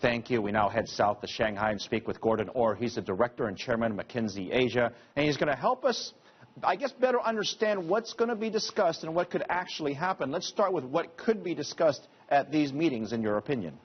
Thank you. We now head south to Shanghai and speak with Gordon Orr. He's the director and chairman of McKinsey Asia, and he's going to help us, I guess, better understand what's going to be discussed and what could actually happen. Let's start with what could be discussed at these meetings, in your opinion.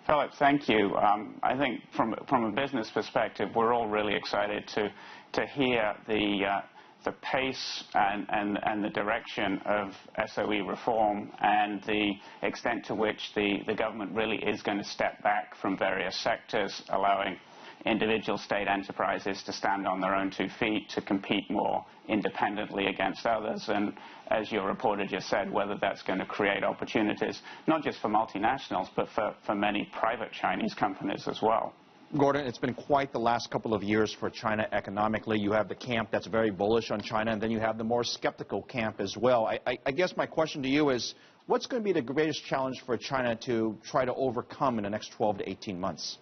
Philip, thank you. I think from a business perspective, we're all really excited to hear the pace and the direction of SOE reform and the extent to which the government really is going to step back from various sectors, allowing individual state enterprises to stand on their own 2 feet, to compete more independently against others. And as your reporter just said, whether that's going to create opportunities, not just for multinationals, but for many private Chinese companies as well. Gordon, it's been quite the last couple of years for China economically. You have the camp that's very bullish on China, and then you have the more skeptical camp as well. I guess my question to you is, what's going to be the greatest challenge for China to try to overcome in the next 12 to 18 months?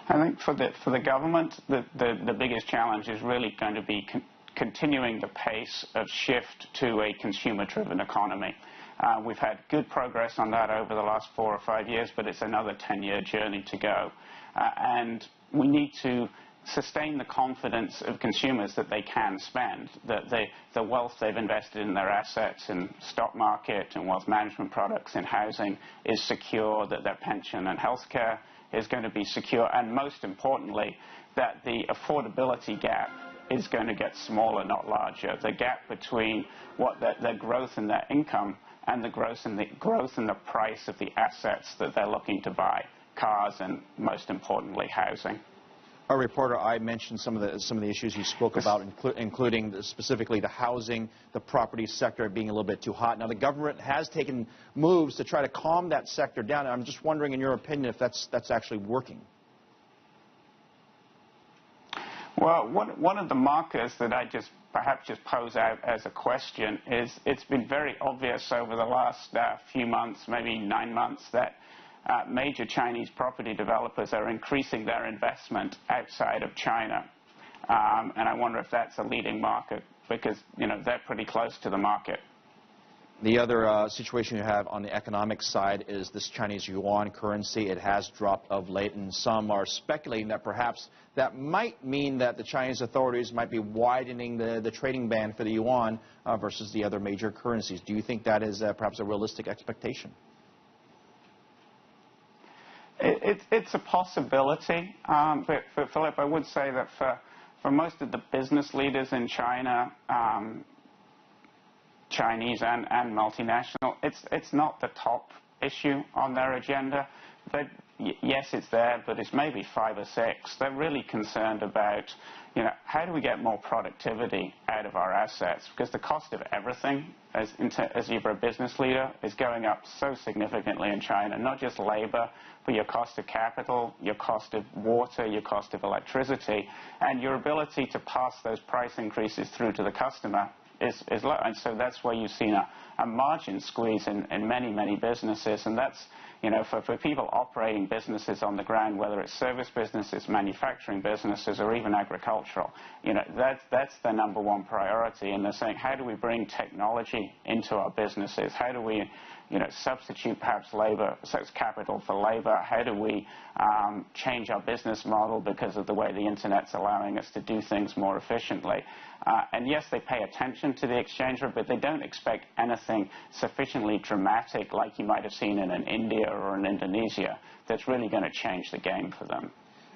I think for the government, the biggest challenge is really going to be continuing the pace of shift to a consumer-driven economy. We've had good progress on that over the last 4 or 5 years, but it's another 10-year journey to go. And we need to sustain the confidence of consumers that they can spend, that the wealth they've invested in their assets in stock market and wealth management products in housing is secure, that their pension and health care is going to be secure, and most importantly, that the affordability gap is going to get smaller, not larger. The gap between what their growth in their income and the growth in the price of the assets that they're looking to buy, cars and, most importantly, housing. Our reporter, I mentioned some of the issues you spoke about, including specifically the housing, the property sector being a little bit too hot. Now, the government has taken moves to try to calm that sector down, and I'm just wondering, in your opinion, if that's actually working. Well, one of the markers that I perhaps just pose out as a question is it's been very obvious over the last few months, maybe 9 months, that major Chinese property developers are increasing their investment outside of China. And I wonder if that's a leading market because, they're pretty close to the market. The other situation you have on the economic side is this Chinese yuan currency. It has dropped of late, and some are speculating that perhaps that might mean that the Chinese authorities might be widening the trading band for the yuan versus the other major currencies. Do you think that is perhaps a realistic expectation? It's a possibility, but Philip, I would say that for most of the business leaders in China, Chinese and multinational, it's not the top issue on their agenda. Yes, it's there, but it's maybe 5 or 6. They're really concerned about, how do we get more productivity out of our assets? Because the cost of everything, as you're a business leader, is going up so significantly in China. Not just labor, but your cost of capital, your cost of water, your cost of electricity, and your ability to pass those price increases through to the customer is low. And so that's why you've seen a margin squeeze in many businesses, and that's, for people operating businesses on the ground, whether it's service businesses, manufacturing businesses, or even agricultural, that's the #1 priority. And they're saying, how do we bring technology into our businesses? How do we, substitute perhaps labor, so it's capital for labor? How do we change our business model because of the way the Internet's allowing us to do things more efficiently? And yes, they pay attention to the exchange rate, but they don't expect anything sufficiently dramatic like you might have seen in an India or in Indonesia that's really going to change the game for them.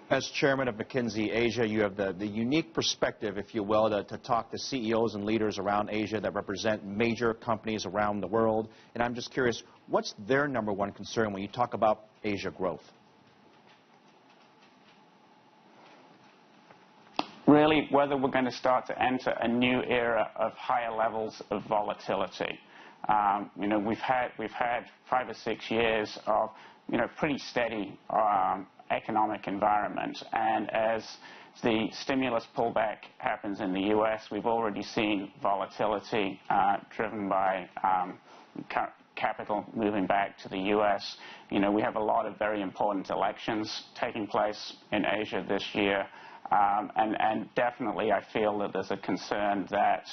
As chairman of McKinsey Asia, you have the unique perspective, if you will, to talk to CEOs and leaders around Asia that represent major companies around the world. And I'm just curious, what's their #1 concern when you talk about Asia growth? Really, whether we're going to start to enter a new era of higher levels of volatility. We've had 5 or 6 years of pretty steady economic environment, and as the stimulus pullback happens in the U.S., we've already seen volatility driven by capital moving back to the U.S. We have a lot of very important elections taking place in Asia this year. And definitely I feel that there's a concern that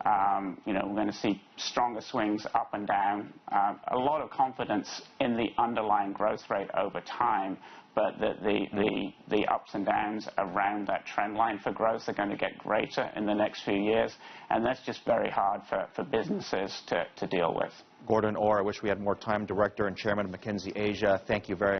We're going to see stronger swings up and down. A lot of confidence in the underlying growth rate over time, but that the ups and downs around that trend line for growth are going to get greater in the next few years, and that's just very hard for businesses to deal with. Gordon Orr, I wish we had more time, Director and Chairman of McKinsey Asia. Thank you very much.